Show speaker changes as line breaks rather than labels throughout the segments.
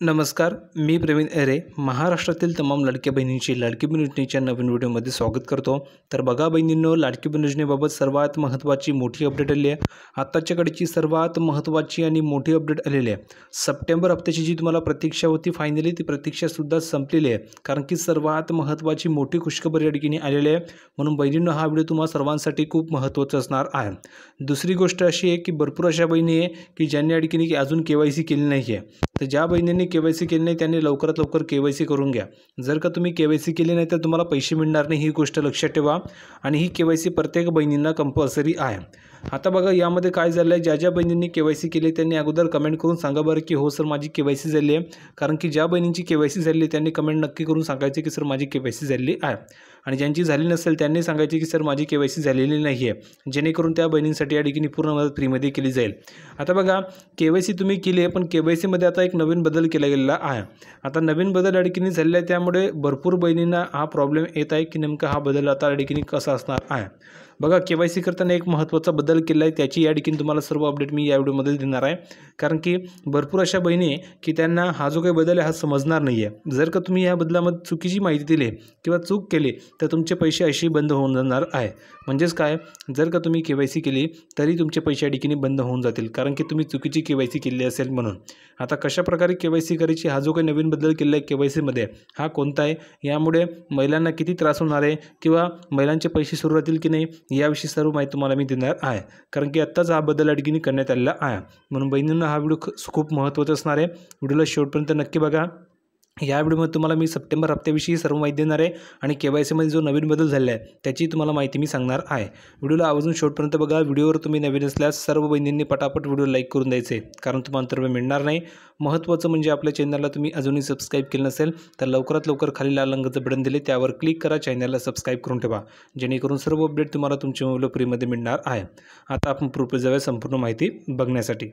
नमस्कार, मी प्रवीण एरे महाराष्ट्रातील तमाम लाडक्या बहिणींची लाडकी बहीण योजनेच्या नवीन व्हिडिओमध्ये स्वागत करतो। तर बघा बहिणींनो, लाडकी बहीण योजनेबाबत सर्वात महत्त्वाची मोठी अपडेट आली आहे। आत्ताच्या घडीची सर्वात महत्त्वाची आणि मोठी अपडेट आलेली आहे। सप्टेंबर हप्त्याची जी तुम्हाला प्रतीक्षा होती फायनली ती प्रतीक्षासुद्धा संपलेली आहे, कारण की सर्वात महत्त्वाची मोठी खुशखबर या ठिकाणी आलेली आहे। म्हणून बहिणींनो, हा व्हिडिओ तुम्हा सर्वांसाठी खूप महत्त्वाचा असणार आहे। दुसरी गोष्ट अशी आहे की भरपूर अशा बहिणी आहे की ज्यांनी या ठिकाणी अजून KYC केली नाही आहे। तर ज्या बहिणींनी KYC केली नाही त्यांनी लवकरात लवकर KYC करून घ्या। जर का तुम्ही KYC केली नाही तर तुम्हाला पैसे मिळणार नाही, ही गोष्ट लक्षात ठेवा। आणि ही KYC प्रत्येक बहिणींना कंपल्सरी आहे। आता बघा यामध्ये काय झालं आहे, ज्या ज्या बहिणींनी KYC केली त्यांनी अगोदर कमेंट करून सांगा बरं की हो सर माझी KYC झाली आहे। कारण की ज्या बहिणींची KYC झाली त्यांनी कमेंट नक्की करून सांगायचे की सर माझी KYC झालेली आहे, आणि ज्यांची झाली नसेल त्यांनी सांगायचे की सर माझी KYC झालेली नाही आहे, जेणेकरून त्या बहिणींसाठी या ठिकाणी पूर्ण मदत फ्रीमध्ये केली जाईल। आता बघा KYC तुम्ही केली आहे, पण KYC मध्ये आता एक नवीन बदल केला गेलेला आहे। आता नवीन बदल या ठिकाणी झालेला आहे, त्यामुळे भरपूर बहिणींना हा प्रॉब्लेम येत आहे की नेमका हा बदल आता या ठिकाणी कसा असणार आहे। बघा KYC करताना एक महत्त्वाचा बदल केला आहे, त्याची या ठिकाणी तुम्हाला सर्व अपडेट मी या व्हिडिओमध्ये देणार आहे। कारण की भरपूर अशा बहिणी की त्यांना हा जो काही बदल आहे हा समजणार नाही आहे। जर का तुम्ही या बदलामध्ये चुकीची माहिती दिली किंवा चूक केली तर तुमचे पैसे अशी बंद होऊन जाणार आहे। म्हणजेच काय, जर का तुम्ही KYC केली तरी तुमचे पैसे या ठिकाणी बंद होऊन जातील, कारण की तुम्ही चुकीची KYC केली असेल म्हणून। आता कशाप्रकारे KYC करायची, हा जो काही नवीन बदल केला आहे KYC मध्ये हा कोणता आहे, यामुळे महिलांना किती त्रास होणार आहे किंवा महिलांचे पैसे सुरू राहतील की नाही याविषयी सर्व माहिती तुम्हाला मी देणार आहे। कारण की आत्ताच हा बदल या ठिकाणी करण्यात आलेला आहे। म्हणून बहिणींना हा व्हिडिओ खूप महत्त्वाचा असणार आहे। व्हिडिओला शेवटपर्यंत नक्की बघा। या व्हिडिओमध्ये तुम्हाला मी सप्टेंबर हप्त्याविषयी सर्व माहिती देणार आहे, आणि KYC मध्ये जो नवीन बदल झाला आहे त्याची तुम्हाला माहिती मी सांगणार आहे। व्हिडिओला आवर्जून शेवटपर्यंत बघा। व्हिडिओवर तुम्ही नवीन असल्यास सर्व बहिणींनी पटापट व्हिडिओ लाईक करून द्यायचे, कारण तुम्हाला अंतर्भय मिळणार नाही। महत्त्वाचं म्हणजे आपल्या चॅनलला तुम्ही अजूनही सबस्क्राईब केलं नसेल तर लवकरात लवकर खाली लाल रंगाचं बटन दिले त्यावर क्लिक करा, चॅनलला सबस्क्राईब करून ठेवा, जेणेकरून सर्व अपडेट तुम्हाला तुमच्या मोबाईलवर फ्रीमध्ये मिळणार आहे। आता आपण प्रूफवर जाऊया संपूर्ण माहिती बघण्यासाठी।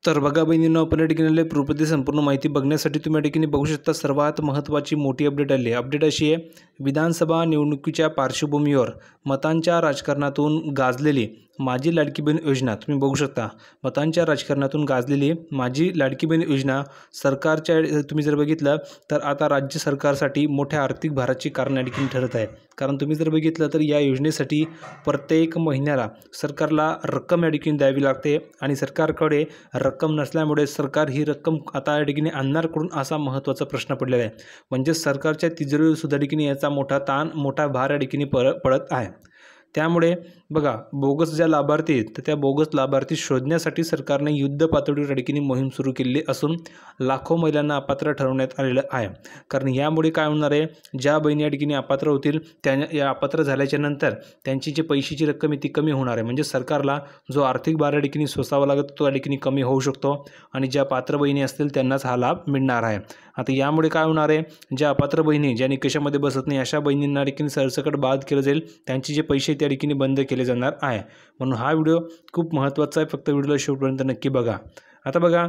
तर बघा बहिणींनो, आपण या ठिकाणी प्रूफमध्ये संपूर्ण माहिती बघण्यासाठी तुम्ही या ठिकाणी बघू शकता सर्वात महत्त्वाची मोठी अपडेट आली आहे। अपडेट अशी आहे, विधानसभा निवडणुकीच्या पार्श्वभूमीवर मतांच्या राजकारणातून गाजलेली माझी लाडकी बहीण योजना तुम्ही बघू शकता। मतांच्या राजकारणातून गाजलेली माझी लाडकी बहीण योजना सरकारच्या तुम्ही जर बघितलं तर आता राज्य सरकारसाठी मोठ्या आर्थिक भाराची कारण या ठिकाणी ठरत आहे। कारण तुम्ही जर बघितलं तर या योजनेसाठी प्रत्येक महिन्याला सरकारला रक्कम या ठिकाणी द्यावी लागते, आणि सरकारकडे रक्कम नसल्यामुळे सरकार ही रक्कम आता या ठिकाणी आणणार कुठून असा महत्त्वाचा प्रश्न पडलेला आहे। म्हणजे सरकारच्या तिजोरीवर सुद्धा ठिकाणी याचा मोठा भार या ठिकाणी पडत आहे। त्यामुळे बघा, बोगस ज्या लाभार्थी आहेत तर त्या बोगस लाभार्थी शोधण्यासाठी सरकारने युद्ध पातळीवर या ठिकाणी मोहीम सुरू केलेली असून लाखो महिलांना अपात्र ठरवण्यात आलेलं आहे। कारण यामुळे काय होणार आहे, ज्या बहिणी या ठिकाणी अपात्र होतील या अपात्र झाल्याच्या नंतर त्यांची जी पैशाची रक्कम आहे ती कमी होणार आहे। म्हणजे सरकारला जो आर्थिक भार या ठिकाणी सोसावा लागतो तो या ठिकाणी कमी होऊ शकतो, आणि ज्या पात्र बहिणी असतील त्यांनाच हा लाभ मिळणार आहे। आता यामुळे काय होणार आहे, ज्या अपात्र बहिणी ज्या निकषामध्ये बसत नाही अशा बहिणींना या ठिकाणी सरसकट बाद केलं जाईल, त्यांचे जे पैसे त्या ठिकाणी बंद केले जाणार आहे। म्हणून हा व्हिडिओ खूप महत्त्वाचा आहे, फक्त व्हिडिओला शेवटपर्यंत नक्की बघा। आता बघा,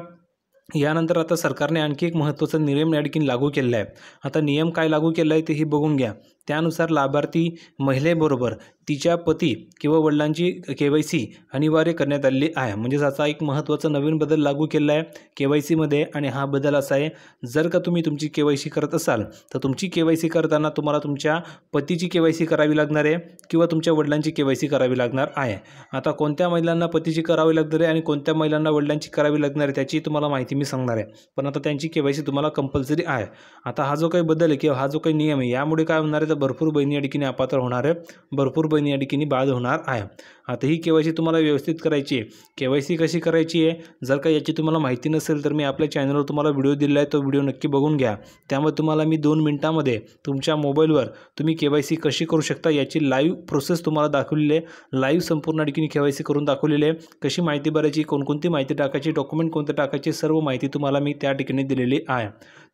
यानंतर आता सरकारने आणखी एक महत्त्वाचा नियम या ठिकाणी लागू केलेला आहे। आता नियम काय लागू केला आहे तेही बघून घ्या। त्यानुसार लाभार्थी महिलेबरोबर तिच्या पती किंवा वडिलांची KYC अनिवार्य करण्यात आलेली आहे। म्हणजेच आता एक महत्त्वाचा नवीन बदल लागू केला आहे KYC मध्ये, आणि हा बदल असा आहे, जर का तुम्ही तुमची KYC करत असाल तर तुमची KYC करताना तुम्हाला तुमच्या पतीची KYC करावी लागणार आहे किंवा तुमच्या वडिलांची KYC करावी लागणार आहे। आता कोणत्या महिलांना पतीची करावी लागणार आहे आणि कोणत्या महिलांना वडिलांची करावी लागणार आहे त्याची तुम्हाला माहिती मी सांगणार आहे, पण आता त्यांची KYC तुम्हाला कंपल्सरी आहे। आता हा जो काही बदल आहे किंवा हा जो काही नियम आहे यामुळे काय होणार आहे, तर भरपूर बहिणी या ठिकाणी अपात्र होणार आहे, भरपूर बहिणी या ठिकाणी बाद होणार आहे। आता ही KYC तुम्हाला व्यवस्थित करायची आहे। KYC कशी करायची आहे, जर का याची तुम्हाला माहिती नसेल तर मी आपल्या चॅनलवर तुम्हाला व्हिडिओ दिला आहे, तो व्हिडिओ नक्की बघून घ्या। त्यामुळे तुम्हाला मी 2 मिनिटांमध्ये तुमच्या मोबाईलवर तुम्ही KYC कशी करू शकता याची लाईव्ह प्रोसेस तुम्हाला दाखवलेली आहे। लाईव्ह संपूर्ण ठिकाणी KYC करून दाखवलेली आहे, कशी माहिती भरायची, कोणकोणती माहिती टाकायची, डॉक्युमेंट कोणते टाकायचे, सर्व माहिती तुम्हाला मी त्या ठिकाणी दिलेली आहे।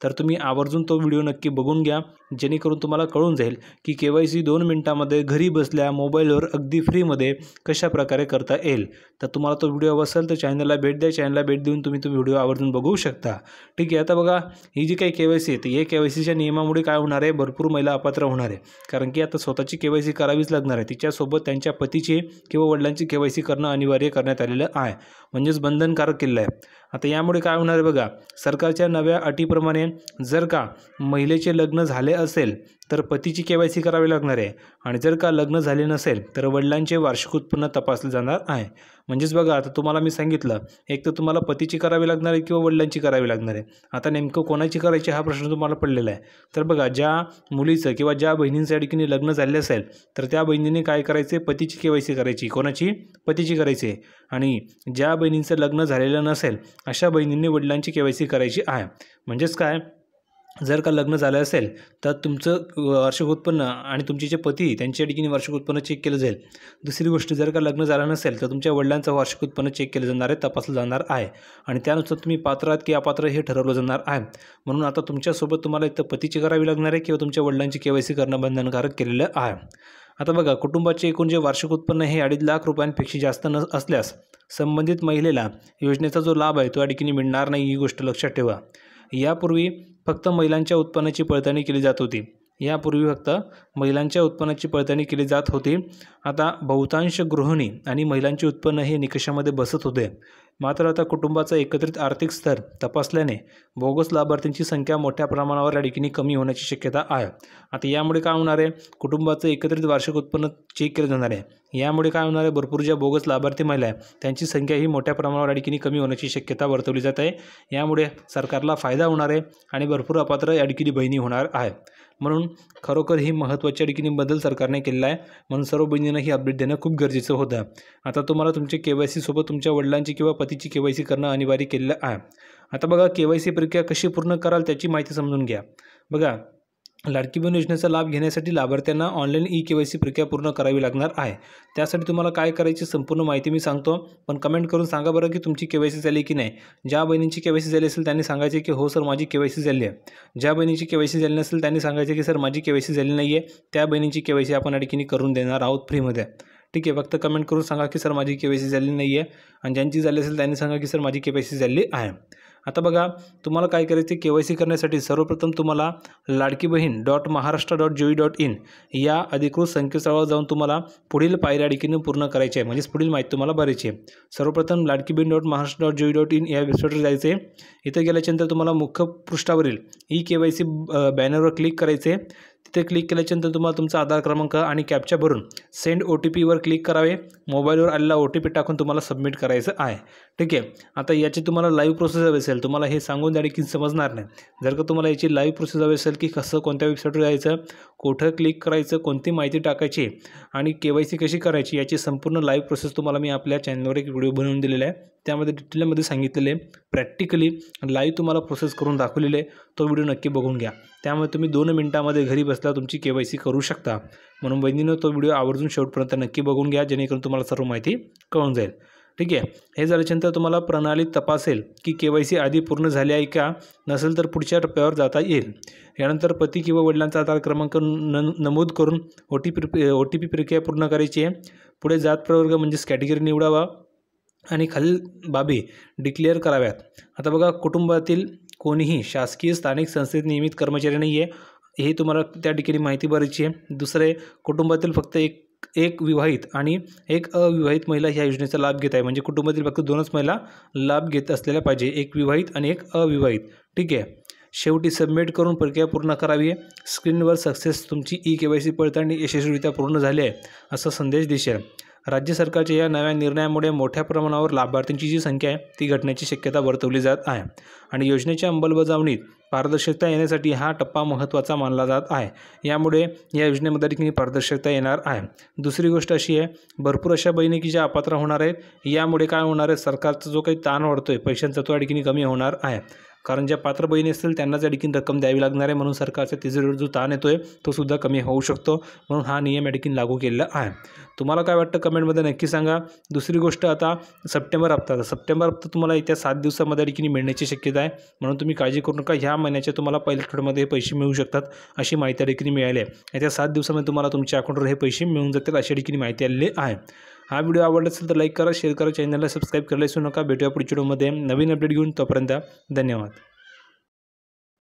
तर तुम्ही आवर्जून तो व्हिडिओ नक्की बघून घ्या, जेणेकरून तुम्हाला कळून जाईल की KYC 2 मिनिटांमध्ये घरी बसल्या मोबाईलवर अगदी फ्रीमध्ये कशा प्रकारे करता येईल। तर तुम्हाला तो व्हिडिओ हवा असेल तर चॅनलला भेट द्या, चॅनलला भेट देऊन तुम्ही तो व्हिडिओ आवर्जून बघू शकता। ठीक आहे, आता बघा ही जी काही KYC आहे ती या KYCच्या नियमामुळे काय होणार आहे, भरपूर महिला अपात्र होणार आहे। कारण की आता स्वतःची KYC करावीच लागणार आहे, तिच्यासोबत त्यांच्या पतीची किंवा वडिलांची KYC करणं अनिवार्य करण्यात आलेलं आहे। म्हणजेच बंधनकारक केलेलं आहे। आता यामुळे काय होणार आहे बघा, सरकारच्या नव्या अटीप्रमाणे जर का महिलेचे लग्न झाले असेल तर पतीची KYC करावी लागणार आहे, आणि जर का लग्न झाले नसेल तर वडिलांचे वार्षिक उत्पन्न तपासले जाणार आहे। म्हणजेच बघा, आता तुम्हाला मी सांगितलं, एक तर तुम्हाला पतीची करावी लागणार आहे किंवा वडिलांची करावी लागणार आहे। आता नेमकं कोणाची करायची हा प्रश्न तुम्हाला पडलेला आहे। तर बघा, ज्या मुलीचं किंवा ज्या बहिणींच्या ठिकाणी लग्न झाले असेल तर त्या बहिणीने काय करायचे, पतीची KYC करायची। कोणाची? पतीची करायची। आणि ज्या बहिणींचं लग्न झालेलं नसेल अशा बहिणींनी वडिलांची KYC करायची आहे। म्हणजेच काय, जर का लग्न झालं असेल तर तुमचं वार्षिक उत्पन्न आणि तुमचे जे पती त्यांच्या ठिकाणी वार्षिक उत्पन्न चेक केलं जाईल। दुसरी गोष्ट, जर का लग्न झालं नसेल तर तुमच्या वडिलांचं वार्षिक उत्पन्न चेक केलं जाणार आहे, तपासलं जाणार आहे, आणि त्यानुसार तुम्ही पात्र आहात की अपात्र हे ठरवलं जाणार आहे। म्हणून आता तुमच्यासोबत तुम्हाला एक तर पतीची करावी लागणार आहे किंवा तुमच्या वडिलांची KYC करणं बंधनकारक केलेलं आहे। आता बघा, कुटुंबाचे एकूण जे वार्षिक उत्पन्न हे 2.5 लाख रुपयांपेक्षा जास्त असल्यास संबंधित महिलेला योजनेचा जो लाभ आहे तो या ठिकाणी मिळणार नाही, ही गोष्ट लक्षात ठेवा। यापूर्वी फक्त महिलांच्या उत्पन्नाची पडताळणी केली जात होती। जात होती। आता बहुतांश गृहिणी आणि महिलांचे उत्पन्न हे निकषामध्ये बसत होते। मात्र आता कुटुंबाचा एकत्रित आर्थिक स्तर तपासल्याने बोगस लाभार्थींची संख्या मोठ्या प्रमाणावर या ठिकाणी कमी होण्याची शक्यता आहे। आता यामुळे काय होणार आहे, कुटुंबाचं एकत्रित वार्षिक उत्पन्न चेक केलं जाणार आहे। यामुळे काय होणार आहे, भरपूर ज्या बोगस लाभार्थी महिला आहे त्यांची संख्या ही मोठ्या प्रमाणावर या ठिकाणी कमी होण्याची शक्यता वर्तवली जात आहे। यामुळे सरकारला फायदा होणार आहे आणि भरपूर अपात्र या ठिकाणी बहिणी होणार आहे। म्हणून खरोखर ही महत्त्वाच्या ठिकाणी बदल सरकारने केलेला आहे। म्हणून सर्व बहिणींना ही अपडेट देणं खूप गरजेचं होतं। आता तुम्हाला तुमच्या KYC सोबत तुमच्या वडिलांची किंवा पतीची KYC करणं अनिवार्य केलेलं आहे। आता बघा, KYC प्रक्रिया कशी पूर्ण कराल त्याची माहिती समजून घ्या। बघा, लाडकी बहीण योजनेचा लाभ घेण्यासाठी लाभार्थ्यांना ऑनलाईन KYC प्रक्रिया पूर्ण करावी लागणार आहे। त्यासाठी तुम्हाला काय करायची संपूर्ण माहिती मी सांगतो, पण कमेंट करून सांगा बरं की तुमची KYC झाली की नाही। ज्या बहिणींची KYC झाली असेल त्यांनी सांगायचे की हो सर माझी KYC झाली आहे। ज्या बहिणीची KYC झाली नसेल त्यांनी सांगायचे की सर माझी KYC झाली नाही आहे। त्या बहिणींची KYC आपण या ठिकाणी करून देणार आहोत फ्रीमध्ये। ठीक आहे, फक्त कमेंट करून सांगा की सर माझी KYC झाली नाही आहे, आणि ज्यांची झाली असेल त्यांनी सांगा की सर माझी KYC झाली आहे। आता बघा, तुम्हाला काय करायचे, KYC करण्यासाठी सर्वप्रथम तुम्हाला ladkibhin.maharashtra.gov.in या अधिकृत संकेतस्थळावर जाऊन तुम्हाला पुढील पायऱ्या ठिकाणी पूर्ण करायची आहे, म्हणजेच पुढील माहिती तुम्हाला भरायची आहे। सर्वप्रथम ladkibhin.maharashtra.gov.in या वेबसाईटवर जायचे। इथे गेल्याच्यानंतर तुम्हाला मुख्य पृष्ठावरील KYC बॅनरवर क्लिक करायचे। तिथे क्लिक केल्याच्यानंतर तुम्हाला तुमचा आधार क्रमांक आणि कॅप्चा भरून सेंड OTP वर क्लिक करावे। मोबाईलवर आलेला OTP टाकून तुम्हाला सबमिट करायचं आहे। ठीक आहे, आता याची तुम्हाला लाईव्ह प्रोसेस हवी असेल, तुम्हाला हे सांगून द्या की समजणार नाही। जर का तुम्हाला याची लाईव्ह प्रोसेस हवी असेल की कसं कोणत्या वेबसाईटवर जायचं, कुठं क्लिक करायचं, कोणती माहिती टाकायची आणि KYC कशी करायची याची संपूर्ण लाईव्ह प्रोसेस तुम्हाला मी आपल्या चॅनलवर एक व्हिडिओ बनवून दिलेला आहे। त्यामध्ये डिटेलमध्ये सांगितलेले प्रॅक्टिकली लाईव्ह तुम्हाला प्रोसेस करून दाखवलेले, तो व्हिडिओ नक्की बघून घ्या। त्यामुळे तुम्ही 2 मिनिटांमध्ये घरी बसला तुमची KYC करू शकता। म्हणून बहिणीनं तो व्हिडिओ आवर्जून शेवटपर्यंत नक्की बघून घ्या, जेणेकरून तुम्हाला सर्व माहिती कळून जाईल। ठीक आहे, हे झाल्यानंतर तुम्हाला प्रणाली तपासेल की KYC आधी पूर्ण झाली आहे का, नसेल तर पुढच्या टप्प्यावर जाता येईल। यानंतर पती किंवा वडिलांचा आधार क्रमांक नमूद करून OTP प्रक्रिया पूर्ण करायची आहे। पुढे जात प्रवर्ग म्हणजेच कॅटेगरी निवडावा आणि खालील बाबी डिक्लेअर कराव्यात। आता बघा, कुटुंबातील कोणीही शासकीय स्थानिक संस्थेत नियमित कर्मचारी नाही आहे, हे तुम्हाला त्या ठिकाणी माहिती भरायची आहे। दुसरे, कुटुंबातील फक्त एक विवाहित आणि एक अविवाहित महिला ह्या योजनेचा लाभ घेत आहे, म्हणजे कुटुंबातील फक्त 2च महिला लाभ घेत असलेल्या पाहिजे, एक विवाहित आणि एक अविवाहित। ठीक आहे, शेवटी सबमिट करून प्रक्रिया पूर्ण करावी। स्क्रीनवर सक्सेस, तुमची KYC पडताळणी यशस्वीरित्या पूर्ण झाली आहे असा संदेश दिसेल। राज्य सरकारच्या या नव्या निर्णयामुळे मोठ्या प्रमाणावर लाभार्थींची जी संख्या आहे ती घटण्याची शक्यता वर्तवली जात आहे, आणि योजनेच्या अंमलबजावणीत पारदर्शकता येण्यासाठी हा टप्पा महत्त्वाचा मानला जात आहे। यामुळे या योजनेमध्ये देखील पारदर्शकता येणार आहे। दुसरी गोष्ट अशी आहे, भरपूर अशा बहिणी की ज्या अपात्र होणार आहेत, यामुळे काय होणार आहे, सरकारचा जो काही ताण वाढतोय पैशांचा तो या ठिकाणी कमी होणार आहे। कारण ज्या पात्र बहिणी असतील त्यांनाच या ठिकाणी रक्कम द्यावी लागणार आहे, म्हणून सरकारच्या तिजोरीवर जो ताण येतोय तो सुद्धा कमी होऊ शकतो। म्हणून हा नियम या ठिकाणी लागू केलेला आहे। तुम्हाला काय वाटतं कमेंटमध्ये नक्की सांगा। दुसरी गोष्ट, आता सप्टेंबर हप्ता तुम्हाला येत्या 7 दिवसामध्ये या ठिकाणी मिळण्याची शक्यता आहे, म्हणून तुम्ही काळजी करू नका। ह्या महिन्याच्या तुम्हाला पहिल्या आठवड्यामध्ये हे पैसे मिळू शकतात अशी माहिती या ठिकाणी मिळाली आहे। येत्या 7 दिवसामध्ये तुम्हाला तुमच्या अकाउंटवर हे पैसे मिळून जातील अशा ठिकाणी माहिती आलेली आहे। हा व्हिडिओ आवडला असेल तर लाईक करा, शेअर करा, चॅनलला सबस्क्राईब करायला विसरू नका। भेटूया पुढच्या व्हिडिओमध्ये नवीन अपडेट घेऊन, तोपर्यंत धन्यवाद।